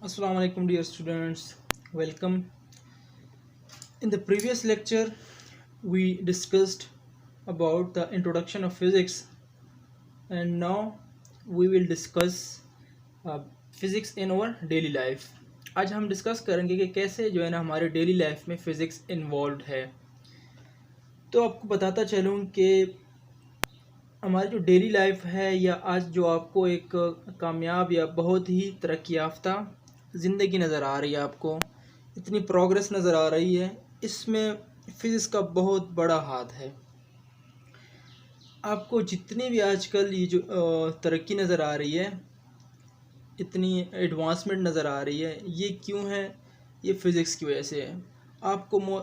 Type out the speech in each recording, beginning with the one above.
Assalamu alaikum dear students, welcome. In the previous lecture we discussed about the introduction of physics, and now we will discuss physics in our daily life. आज हम discuss करेंगे कि कैसे जो है ना हमारे डेली लाइफ में फ़िज़िक्स इन्वॉल्व है। तो आपको बताता चलूँ कि हमारी जो डेली लाइफ है या आज जो आपको एक कामयाब या बहुत ही तरक्की याफ्ता ज़िंदगी नज़र आ रही है, आपको इतनी प्रोग्रेस नज़र आ रही है, इसमें फ़िज़िक्स का बहुत बड़ा हाथ है। आपको जितनी भी आजकल ये जो तरक्की नज़र आ रही है, इतनी एडवांसमेंट नज़र आ रही है, ये क्यों है? ये फ़िज़िक्स की वजह से है। आपको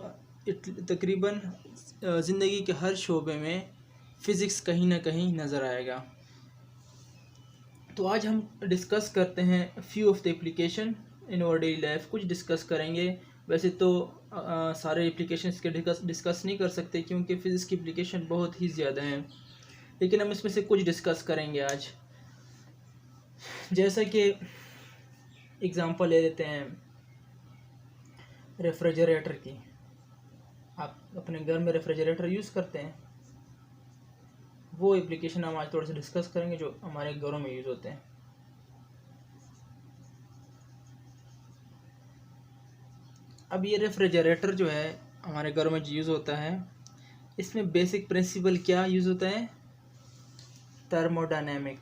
तकरीबन ज़िंदगी के हर शोबे में फ़िज़िक्स कहीं ना कहीं नज़र आएगा। तो आज हम डिस्कस करते हैं few of the application in our daily life. कुछ डिस्कस करेंगे, वैसे तो सारे एप्लीकेशंस के डिस्कस नहीं कर सकते क्योंकि फ़िज़िक्स की एप्लीकेशन बहुत ही ज़्यादा हैं, लेकिन हम इसमें से कुछ डिस्कस करेंगे आज। जैसा कि एग्ज़ाम्पल ले लेते हैं रेफ्रिजरेटर की। आप अपने घर में रेफ्रिजरेटर यूज़ करते हैं, वो एप्लीकेशन हम आज थोड़ा सा डिस्कस करेंगे जो हमारे घरों में यूज़ होते हैं। अब ये रेफ्रिजरेटर जो है हमारे घरों में यूज़ होता है, इसमें बेसिक प्रिंसिपल क्या यूज़ होता है? थर्मोडायनेमिक।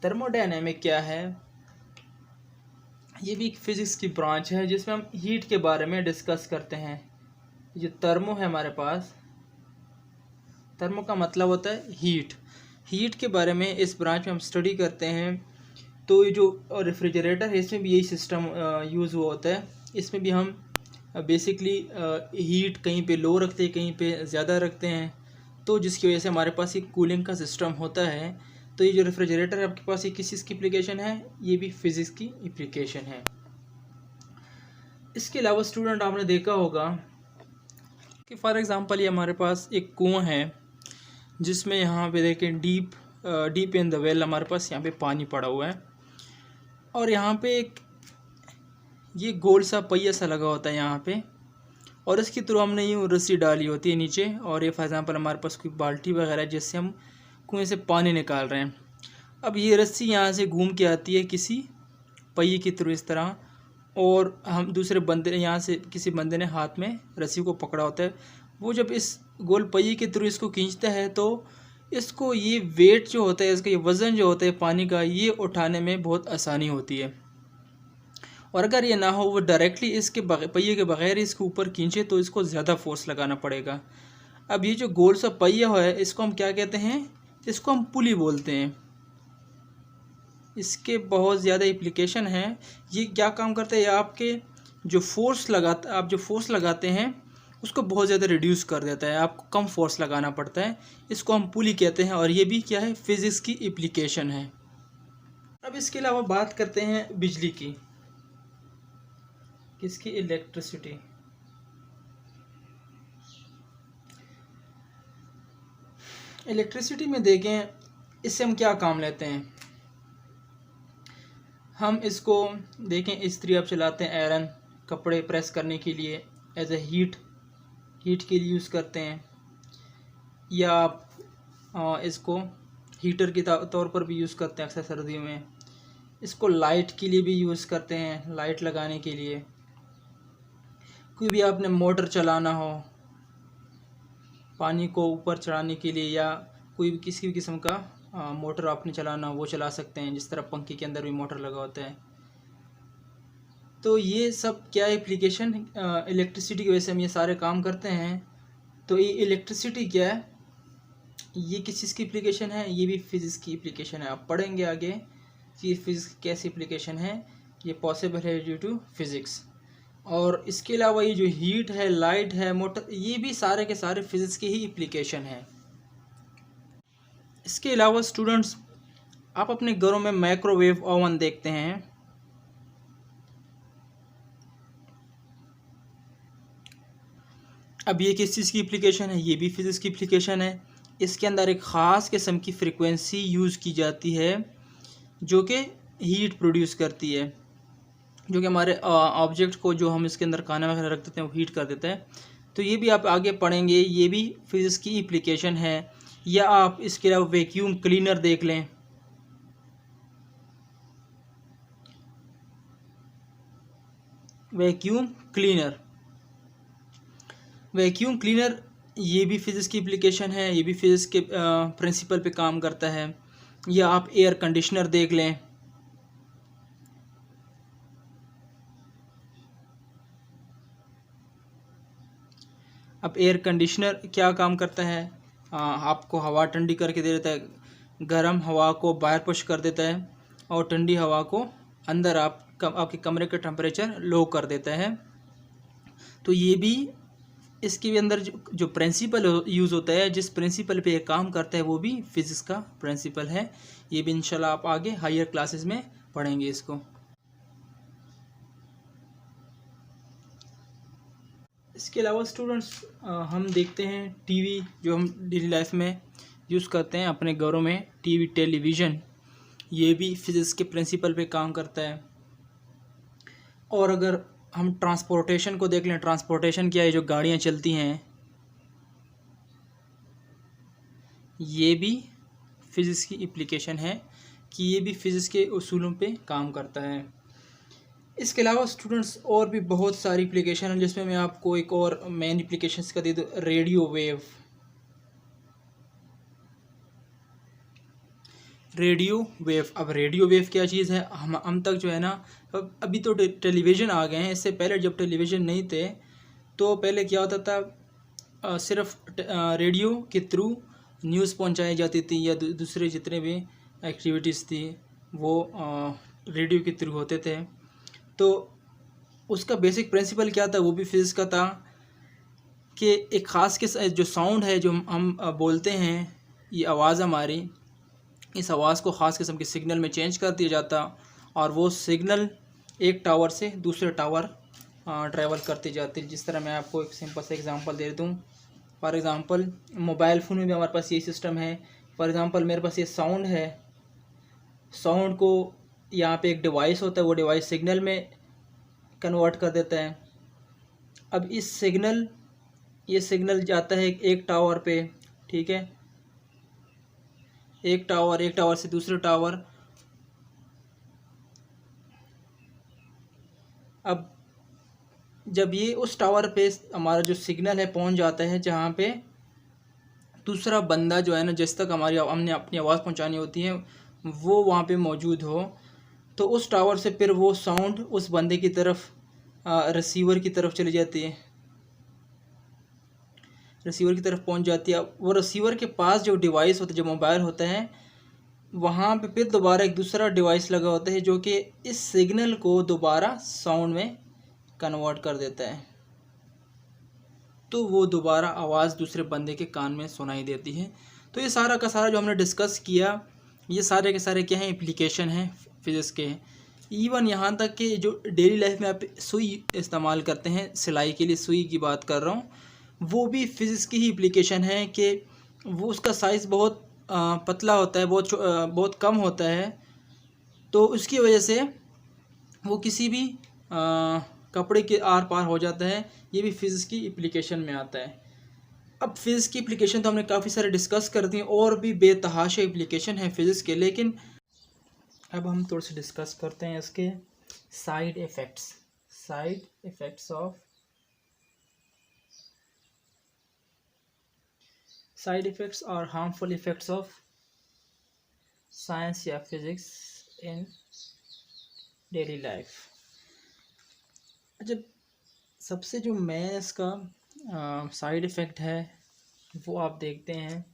थर्मोडायनेमिक क्या है? ये भी एक फ़िज़िक्स की ब्रांच है जिसमें हम हीट के बारे में डिस्कस करते हैं। जो थर्मो है हमारे पास, थर्मो का मतलब होता है हीट। हीट के बारे में इस ब्रांच में हम स्टडी करते हैं। तो ये जो रेफ्रिजरेटर है इसमें भी यही सिस्टम यूज़ हुआ होता है। इसमें भी हम बेसिकली हीट कहीं पे लो रखते हैं, कहीं पे ज़्यादा रखते हैं, तो जिसकी वजह से हमारे पास एक कूलिंग का सिस्टम होता है। तो ये जो रेफ्रिजरेटर है आपके पास, ये किस चीज़ की एप्लीकेशन है? ये भी फिज़िक्स की एप्लीकेशन है। इसके अलावा स्टूडेंट आपने देखा होगा कि फॉर एग्ज़ाम्पल ये हमारे पास एक कुआं है जिसमें यहाँ पे देखें डीप इन द वेल हमारे पास यहाँ पे पानी पड़ा हुआ है, और यहाँ पे एक ये गोल सा पहिया सा लगा होता है यहाँ पे, और इसके थ्रू हमने यूँ रस्सी डाली होती है नीचे, और ये फॉर एग्ज़ाम्पल हमारे पास कोई बाल्टी वगैरह है जिससे हम कुएं से पानी निकाल रहे हैं। अब ये रस्सी यहाँ से घूम के आती है किसी पहिए के थ्रू इस तरह, और हम दूसरे बंदे ने यहाँ से किसी बंदे ने हाथ में रस्सी को पकड़ा होता है। वो जब इस गोल पहिए के थ्रू इसको खींचता है तो इसको ये वेट जो होता है, इसका ये वज़न जो होता है पानी का, ये उठाने में बहुत आसानी होती है। और अगर ये ना हो, वो डायरेक्टली इसके पहिए के बगैर इसके ऊपर खींचे तो इसको ज़्यादा फोर्स लगाना पड़ेगा। अब ये जो गोल सा पहिया है इसको हम क्या कहते हैं? इसको हम पुली बोलते हैं। इसके बहुत ज़्यादा एप्लीकेशन है। ये क्या काम करता है? ये आपके आप जो फोर्स लगाते हैं उसको बहुत ज़्यादा रिड्यूस कर देता है, आपको कम फोर्स लगाना पड़ता है। इसको हम पुली कहते हैं, और ये भी क्या है? फिज़िक्स की एप्लीकेशन है। अब इसके अलावा बात करते हैं बिजली की। किसकी? इलेक्ट्रिसिटी। इलेक्ट्रिसिटी में देखें, इससे हम क्या काम लेते हैं? हम इसको देखें, इस्त्री आप चलाते हैं, आयरन, कपड़े प्रेस करने के लिए एज ए हीट के लिए यूज़ करते हैं, या आप इसको हीटर के तौर पर भी यूज़ करते हैं अक्सर सर्दियों में। इसको लाइट के लिए भी यूज़ करते हैं, लाइट लगाने के लिए। कोई भी आपने मोटर चलाना हो पानी को ऊपर चढ़ाने के लिए, या कोई भी किसी भी किस्म का मोटर आपने चलाना हो, वो चला सकते हैं, जिस तरह पंखे के अंदर भी मोटर लगा होता है। तो ये सब क्या एप्लीकेशन, इलेक्ट्रिसिटी की वजह से हम ये सारे काम करते हैं। तो ये इलेक्ट्रिसिटी क्या है? ये किस चीज़ की एप्लीकेशन है? ये भी फिज़िक्स की एप्लीकेशन है। आप पढ़ेंगे आगे कि फिज़िक्स की कैसी एप्लीकेशन है। ये पॉसिबल है ड्यू टू फिज़िक्स। और इसके अलावा ये जो हीट है, लाइट है, मोटर, ये भी सारे के सारे फिज़िक्स की ही एप्लीकेशन है। इसके अलावा स्टूडेंट्स, आप अपने घरों में माइक्रोवेव ओवन देखते हैं। अब ये किस चीज़ की एप्लीकेशन है, ये भी फिज़िक्स की एप्लीकेशन है। इसके अंदर एक ख़ास किस्म की फ्रिक्वेंसी यूज़ की जाती है जो कि हीट प्रोड्यूस करती है, जो कि हमारे ऑब्जेक्ट को, जो हम इसके अंदर खाना वगैरह रख देते हैं, वो हीट कर देता है। तो ये भी आप आगे पढ़ेंगे, ये भी फिज़िक्स की एप्लीकेशन है। या आप इसके अलावा वैक्यूम क्लीनर देख लें। वैक्यूम क्लीनर, वैक्यूम क्लीनर ये भी फिज़िक्स की एप्लीकेशन है, ये भी फिज़िक्स के प्रिंसिपल पे काम करता है। या आप एयर कंडीशनर देख लें। अब एयर कंडीशनर क्या काम करता है, आपको हवा ठंडी करके दे देता है, गर्म हवा को बाहर पुश कर देता है और ठंडी हवा को अंदर आपके कमरे का टेम्परेचर लो कर देता है। तो ये भी इसके भी अंदर जो प्रिंसिपल यूज़ होता है, जिस प्रिंसिपल पे ये काम करता है, वो भी फिज़िक्स का प्रिंसिपल है। ये भी इंशाल्लाह आप आगे हायर क्लासेस में पढ़ेंगे इसको। इसके अलावा स्टूडेंट्स हम देखते हैं टीवी, जो हम डेली लाइफ में यूज़ करते हैं अपने घरों में, टीवी टेलीविज़न, ये भी फिज़िक्स के प्रिंसिपल पे काम करता है। और अगर हम ट्रांसपोर्टेशन को देख लें, ट्रांसपोर्टेशन क्या है, जो गाड़ियाँ चलती हैं, ये भी फिज़िक्स की एप्लीकेशन है कि ये भी फिज़िक्स के उसूलों पे काम करता है। इसके अलावा स्टूडेंट्स और भी बहुत सारी एप्लीकेशन हैं, जिसमें मैं आपको एक और मेन एप्लीकेशंस का दे दूँ, रेडियो वेव। रेडियो वेव, अब रेडियो वेव क्या चीज़ है, हम तक जो है ना, अभी तो टेलीविज़न आ गए हैं। इससे पहले जब टेलीविज़न नहीं थे तो पहले क्या होता था, सिर्फ रेडियो के थ्रू न्यूज़ पहुंचाई जाती थी, या दूसरे जितने भी एक्टिविटीज़ थी वो रेडियो के थ्रू होते थे। तो उसका बेसिक प्रिंसिपल क्या था, वो भी फिज़िक्स का था कि एक ख़ास के जो साउंड है, जो हम बोलते हैं, ये आवाज़ हमारी, इस आवाज़ को ख़ास किस्म के सिग्नल में चेंज कर दिया जाता और वो सिग्नल एक टावर से दूसरे टावर ट्रैवल करती जाती। जिस तरह मैं आपको एक सिंपल सा एग्जांपल दे दूँ। फॉर एग्ज़ाम्पल मोबाइल फ़ोन में भी हमारे पास ये सिस्टम है। फॉर एग्ज़ाम्पल मेरे पास ये साउंड है, साउंड को यहाँ पे एक डिवाइस होता है, वो डिवाइस सिग्नल में कन्वर्ट कर देता है। अब ये सिग्नल जाता है एक टावर पे, ठीक है, एक टावर से दूसरे टावर। अब जब ये उस टावर पे हमारा जो सिग्नल है पहुंच जाता है, जहाँ पे दूसरा बंदा जो है ना, जिस तक हमने अपनी आवाज़ पहुंचानी होती है, वो वहाँ पे मौजूद हो, तो उस टावर से फिर वो साउंड उस बंदे की तरफ, रिसीवर की तरफ चली जाती है, रिसीवर की तरफ पहुंच जाती है। वो रिसीवर के पास जो डिवाइस होता है, जो मोबाइल होता है, वहाँ पे फिर दोबारा एक दूसरा डिवाइस लगा होता है, जो कि इस सिग्नल को दोबारा साउंड में कन्वर्ट कर देता है। तो वो दोबारा आवाज़ दूसरे बंदे के कान में सुनाई देती है। तो ये सारा का सारा जो हमने डिस्कस किया, ये सारे के सारे क्या हैं, एप्लीकेशन हैं फिज़िक्स के। इवन यहाँ तक कि जो डेली लाइफ में आप सुई इस्तेमाल करते हैं सिलाई के लिए, सुई की बात कर रहा हूँ, वो भी फिज़िक्स की ही एप्लीकेशन है कि वो उसका साइज़ बहुत पतला होता है, बहुत कम होता है। तो उसकी वजह से वो किसी भी कपड़े के आर पार हो जाता है। ये भी फिज़िक्स की एप्लीकेशन में आता है। अब फिज़िक्स की एप्लीकेशन तो हमने काफ़ी सारे डिस्कस कर दी, और भी बेतहाशा एप्लीकेशन है फिज़िक्स के, लेकिन अब हम थोड़े से डिस्कस करते हैं इसके साइड इफ़ेक्ट्स और हार्मफुल इफ़ेक्ट्स ऑफ साइंस या फिज़िक्स इन डेली लाइफ। जब सबसे जो मैं इसका साइड इफ़ेक्ट है वो आप देखते हैं,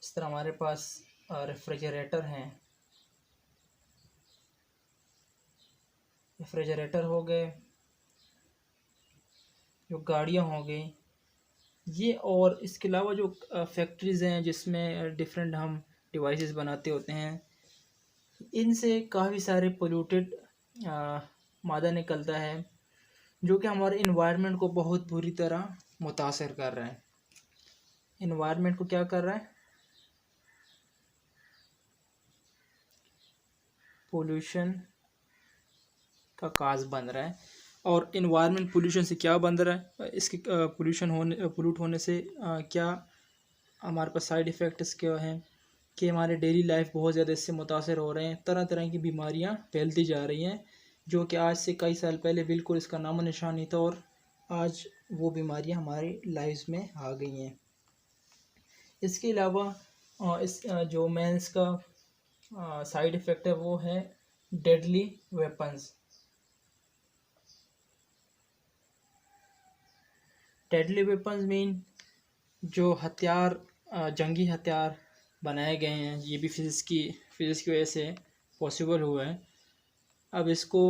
इस तरह हमारे पास रेफ्रिजरेटर हो गए, जो गाड़ियाँ हो गई ये, और इसके अलावा जो फैक्ट्रीज़ हैं जिसमें डिफरेंट हम डिवाइसेस बनाते होते हैं, इनसे काफ़ी सारे पोल्यूटेड मादा निकलता है, जो कि हमारे इन्वायरमेंट को बहुत बुरी तरह मुतासर कर रहा है। इन्वायरमेंट को क्या कर रहा है? पोल्यूशन का काज बन रहा है। और इन्वायरमेंट पोल्यूशन से क्या बन रहा है? इसके पोल्यूट होने से क्या हमारे पास साइड इफ़ेक्ट्स क्या हैं कि हमारे डेली लाइफ बहुत ज़्यादा इससे मुतासर हो रहे हैं। तरह तरह की बीमारियां फैलती जा रही हैं, जो कि आज से कई साल पहले बिल्कुल इसका नामो निशान नहीं था, और आज वो बीमारियां हमारी लाइफ में आ गई हैं। इसके अलावा इस जो मेंस का साइड इफ़ेक्ट है वो है deadly weapons. Deadly weapons mean जो हथियार, जंगी हथियार बनाए गए हैं, ये भी फिज़िक्स की वजह से पॉसिबल हुआ है। अब इसको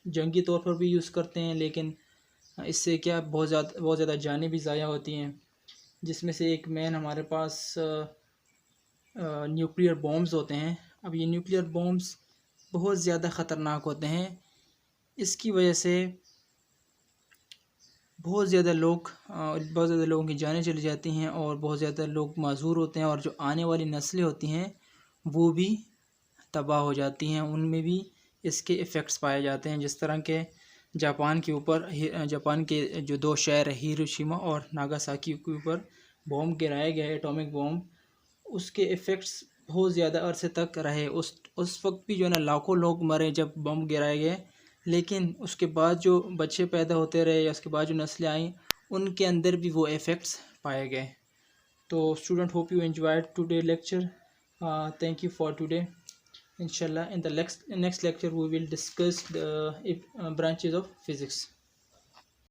जंगी तौर पर भी यूज़ करते हैं, लेकिन इससे क्या बहुत ज़्यादा जानें भी ज़ाया होती हैं, जिसमें से एक मेन हमारे पास न्यूक्लियर बॉम्ब्स होते हैं। अब ये न्यूक्लियर बॉम्ब्स बहुत ज़्यादा ख़तरनाक होते हैं। इसकी वजह से बहुत ज़्यादा लोगों की जानें चली जाती हैं और बहुत ज़्यादा लोग माज़ूर होते हैं, और जो आने वाली नस्लें होती हैं वो भी तबाह हो जाती हैं। उनमें भी इसके इफ़ेक्ट्स पाए जाते हैं। जिस तरह के जापान के जो 2 शहर है हिरोशिमा और नागासाकी के ऊपर बॉम्ब गिराया गया है, एटॉमिक बॉम्ब, उसके इफ़ेक्ट्स बहुत ज़्यादा अरसे तक रहे। उस वक्त भी जो है ना लाखों लोग मरे जब बम गिराए गए, लेकिन उसके बाद जो बच्चे पैदा होते रहे या उसके बाद जो नस्लें आईं, उनके अंदर भी वो इफ़ेक्ट्स पाए गए। तो student, hope you enjoyed today's lecture. Thank you for today. Inshallah, in the next lecture we will discuss the branches of physics.